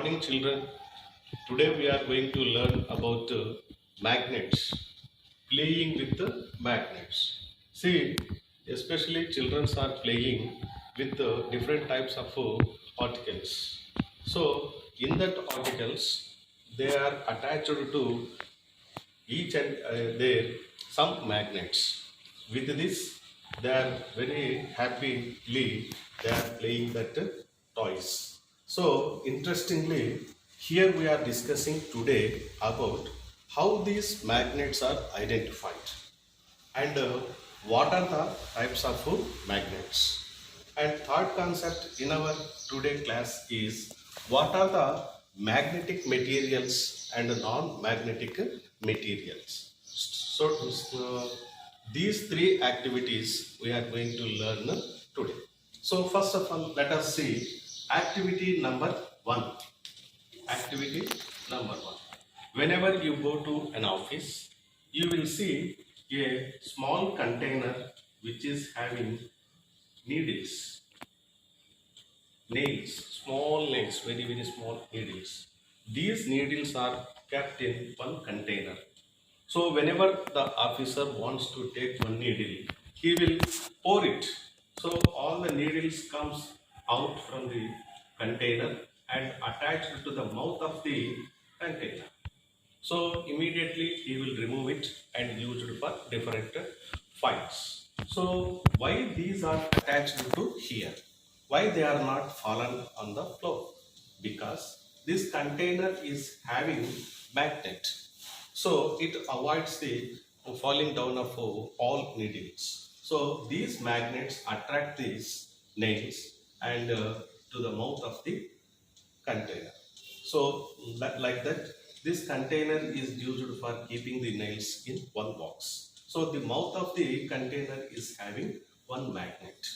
morning, children. Today we are going to learn about magnets, playing with the magnets. See, especially children are playing with different types of articles. So, in that articles, they are attached to each and there some magnets. With this, they are very happily they are playing that toys. So interestingly, here we are discussing today about how these magnets are identified and what are the types of magnets. And third concept in our today class is what are the magnetic materials and non-magnetic materials. So these three activities we are going to learn today. So first of all, let us see activity number one. Activity number one. Whenever you go to an office, you will see a small container which is having needles, nails, small nails, very small needles. These needles are kept in one container. So whenever the officer wants to take one needle, he will pour it. So all the needles comes out from the container and attached to the mouth of the container. So immediately he will remove it and use it for different files. So why these are attached to here? Why they are not fallen on the floor? Because this container is having magnet. So it avoids the falling down of all needles. So these magnets attract these nails and to the mouth of the container. So like that, this container is used for keeping the nails in one box. So the mouth of the container is having one magnet.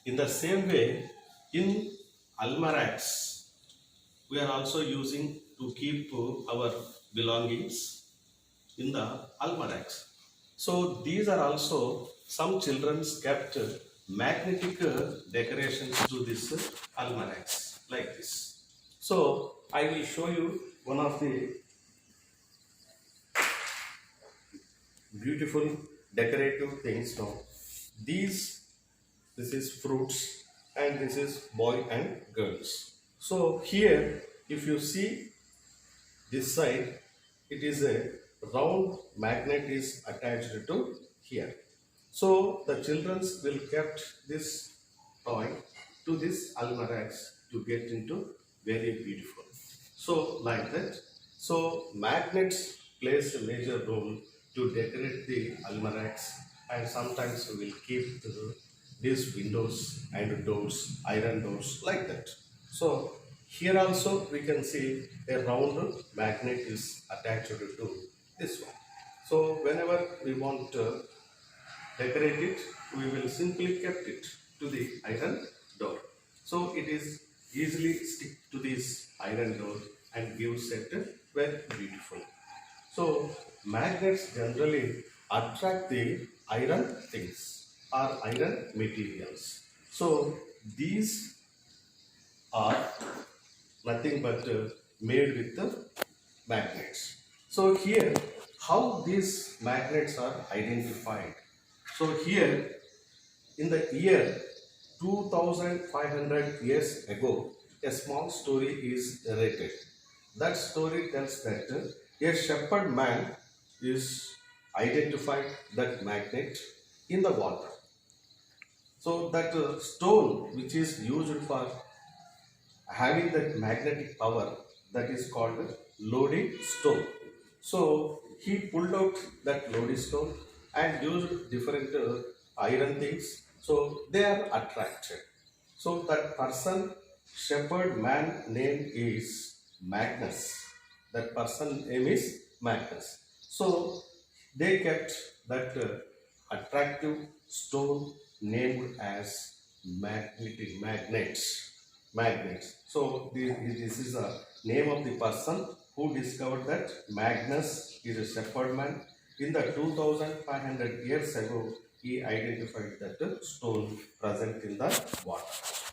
In the same way, in almanacs, we are also using to keep our belongings in the almanacs. So these are also some children's kept magnetic decorations to this almanacs like this. So I will show you one of the beautiful decorative things now. This is fruits and this is boy and girls. So here if you see this side, it is a round magnet is attached to here. So the children will kept this toy to this almanacs to get into very beautiful. So like that. So magnets plays a major role to decorate the almanacs, and sometimes we will keep these windows and doors, iron doors like that. So here also we can see a round magnet is attached to this one. So whenever we want to decorate it, we will simply kept it to the iron door. So it is easily stick to this iron door and gives it very beautiful. So magnets generally attract the iron things or iron materials. So these are nothing but made with the magnets. So here how these magnets are identified. So here in the year 2500 years ago, a small story is narrated. That story tells that a shepherd man is identified that magnet in the water. So that stone which is used for having that magnetic power, that is called lodi stone. So he pulled out that lodi stone and used different iron things. So they are attracted. So that person, shepherd man name is Magnus. That person name is Magnus. So they kept that attractive stone named as magnets. So this is a name of the person who discovered that Magnus is a shepherd man. In the 2500 years ago, he identified that stone present in the water.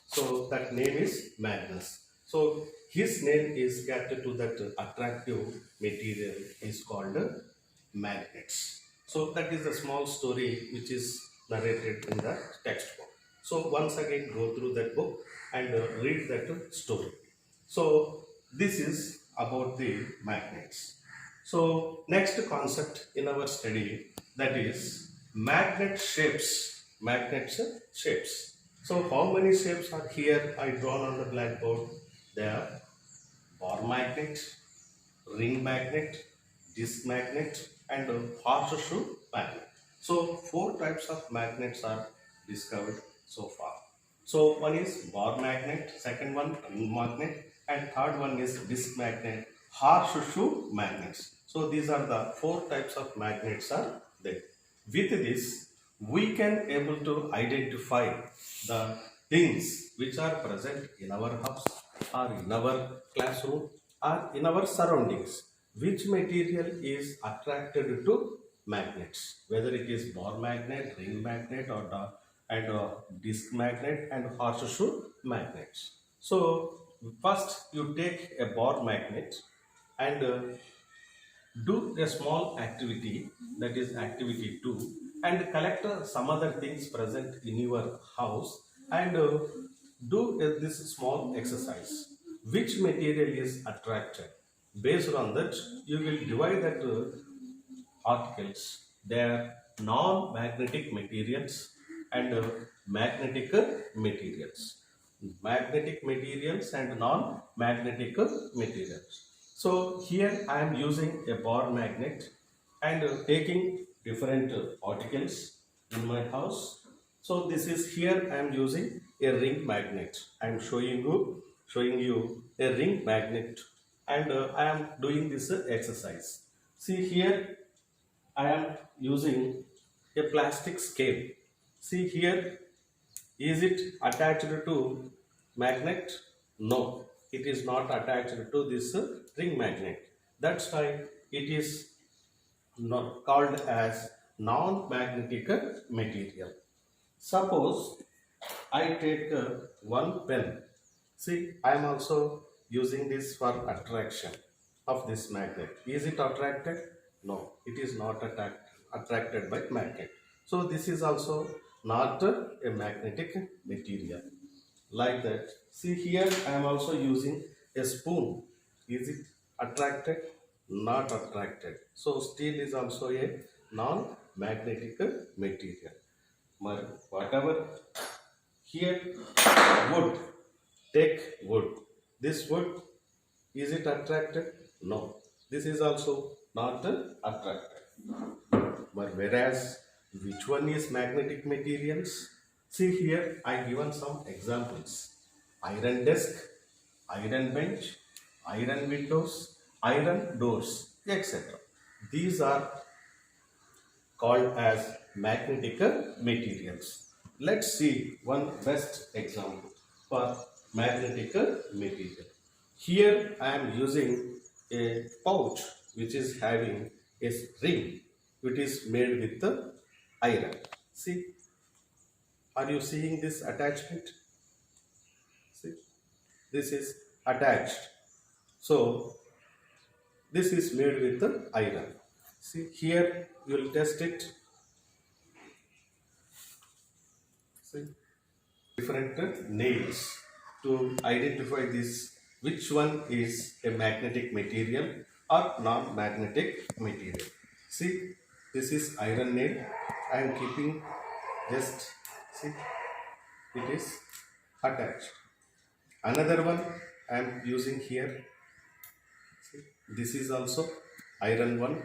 So that name is Magnus. So his name is kept to that attractive material is called magnets. So that is a small story which is narrated in the textbook. So once again go through that book and read that story. So this is about the magnets. So next concept in our study, that is magnet shapes. Magnet shapes. So how many shapes are here I drawn on the blackboard? They are bar magnet, ring magnet, disc magnet, and horseshoe magnet. So four types of magnets are discovered so far. So one is bar magnet, second one ring magnet, and third one is disc magnet, horseshoe magnets. So these are the four types of magnets are there. With this, we can able to identify the things which are present in our house or in our classroom or in our surroundings. Which material is attracted to magnets, whether it is bar magnet, ring magnet, or disc magnet and horseshoe magnets. So first you take a bar magnet and do a small activity, that is activity 2, and collect some other things present in your house and do this small exercise. Which material is attracted? Based on that, you will divide that articles. They are non-magnetic materials and magnetic materials. Magnetic materials and non-magnetic materials. So here I am using a bar magnet and taking different articles in my house. So this is here I am using a ring magnet. I am showing you a ring magnet and I am doing this exercise. See here I am using a plastic scale. See here, is it attached to magnet? No, it is not attached to this ring magnet. That's why it is not called as non-magnetic material. Suppose I take one pen. See, I am also using this for attraction of this magnet. Is it attracted? No, it is not attracted by magnet. So this is also not a magnetic material. Like that. See here, I am also using a spoon. Is it attracted? Not attracted. So steel is also a non-magnetic material. Whatever here, wood. Take wood. This wood, is it attracted? No. This is also not attracted. But whereas, which one is magnetic materials? See here, I given some examples. Iron desk, iron bench, iron windows, iron doors, etc. These are called as magnetic materials. Let's see one best example for magnetic material. Here I am using a pouch which is having a ring which is made with the iron. See, are you seeing this attachment? See, this is attached. So this is made with the iron. See, here you will test it. See, different nails to identify this, which one is a magnetic material or non-magnetic material. See, this is iron nail. I am keeping just, see, it is attached. Another one I am using here. See, this is also iron one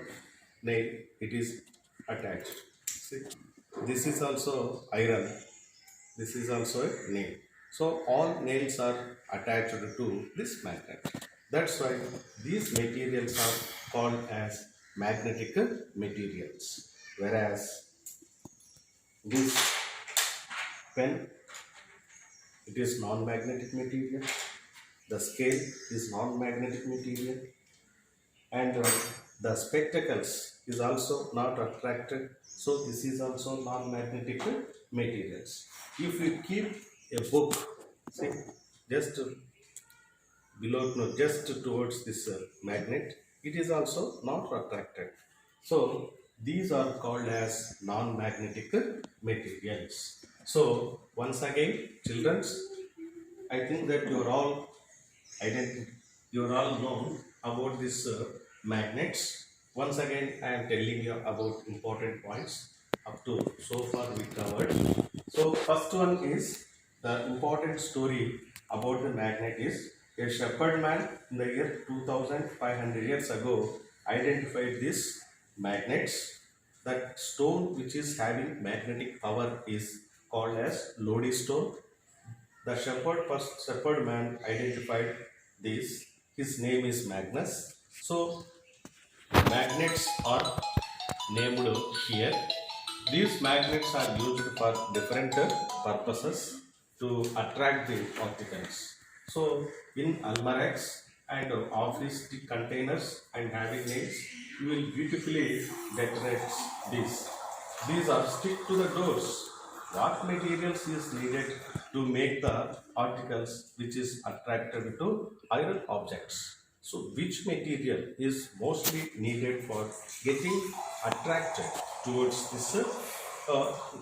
nail. It is attached. See, this is also iron. This is also a nail. So all nails are attached to this magnet. That's why these materials are called as magnetic materials. Whereas this pen, it is non-magnetic material. The scale is non-magnetic material. And the spectacles is also not attracted. So this is also non-magnetic materials. If you keep a book, see, just below, no, just towards this magnet, it is also not attracted. So these are called as non-magnetic materials. So once again, children, I think that you are all known about this magnets. Once again, I am telling you about important points up to so far we covered. So first one is the important story about the magnet is a shepherd man in the year 2500 years ago identified these magnets. That stone which is having magnetic power is called as lodestone. The shepherd man identified this. His name is Magnus. So magnets are named here. These magnets are used for different purposes to attract the particles. So in almanacs and office containers and having nails, you will beautifully decorate these. These are stick to the doors. What materials is needed to make the articles which is attracted to iron objects? So which material is mostly needed for getting attracted towards this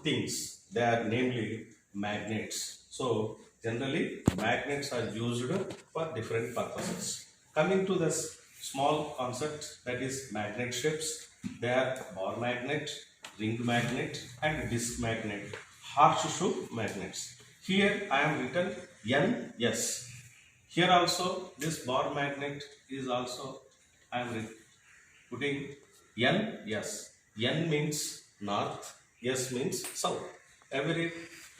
things? They are namely magnets. So generally magnets are used for different purposes. Coming to this small concept, that is magnet shapes. They are bar magnet, ring magnet and disc magnet, horseshoe magnets. Here I am written NS. Here also this bar magnet is also I am putting NS. N means north, S means south. Every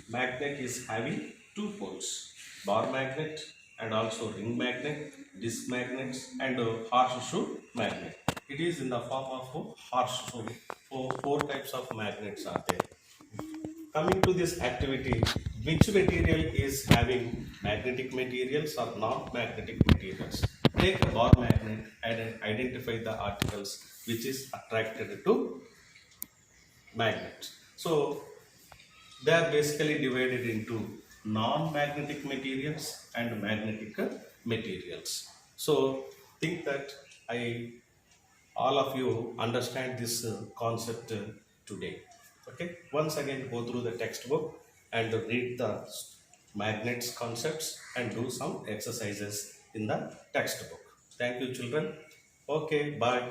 magnet is having two poles, bar magnet and also ring magnet, disc magnets and horseshoe magnet. It is in the form of a horseshoe. Four types of magnets are there. Coming to this activity, which material is having magnetic materials or non-magnetic materials? Take a bar magnet and identify the articles which is attracted to magnet. So they are basically divided into non-magnetic materials and magnetic materials. So think that all of you understand this concept today. Okay, once again go through the textbook and read the magnets concepts and do some exercises in the textbook. Thank you children. Okay, bye.